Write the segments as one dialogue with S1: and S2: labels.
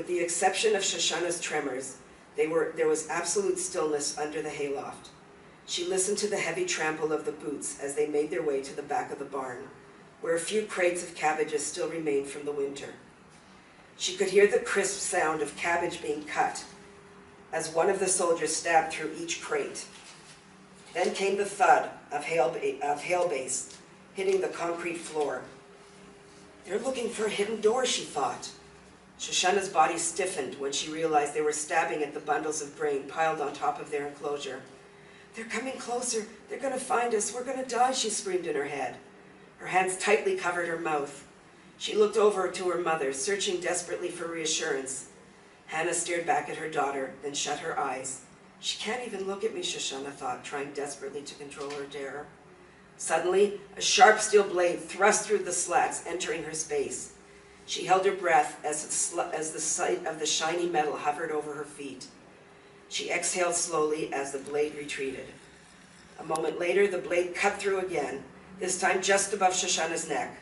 S1: With the exception of Shoshana's tremors, there was absolute stillness under the hayloft. She listened to the heavy trample of the boots as they made their way to the back of the barn, where a few crates of cabbages still remained from the winter. She could hear the crisp sound of cabbage being cut as one of the soldiers stabbed through each crate. Then came the thud of hail base hitting the concrete floor. They're looking for a hidden door, she thought. Shoshana's body stiffened when she realized they were stabbing at the bundles of grain piled on top of their enclosure. They're coming closer. They're going to find us. We're going to die, she screamed in her head. Her hands tightly covered her mouth. She looked over to her mother, searching desperately for reassurance. Hannah stared back at her daughter, then shut her eyes. She can't even look at me, Shoshana thought, trying desperately to control her terror. Suddenly, a sharp steel blade thrust through the slats, entering her space. She held her breath as the sight of the shiny metal hovered over her feet. She exhaled slowly as the blade retreated. A moment later, the blade cut through again, this time just above Shoshana's neck.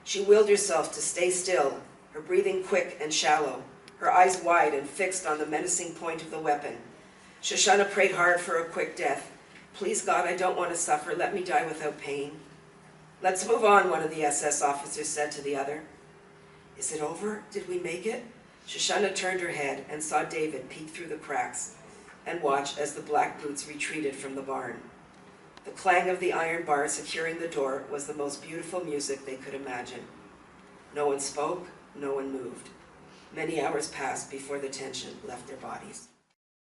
S1: She willed herself to stay still, her breathing quick and shallow, her eyes wide and fixed on the menacing point of the weapon. Shoshana prayed hard for a quick death. Please, God, I don't want to suffer. Let me die without pain. Let's move on, one of the SS officers said to the other. Is it over? Did we make it? Shoshana turned her head and saw David peek through the cracks and watch as the black boots retreated from the barn. The clang of the iron bar securing the door was the most beautiful music they could imagine. No one spoke, no one moved. Many hours passed before the tension left their bodies.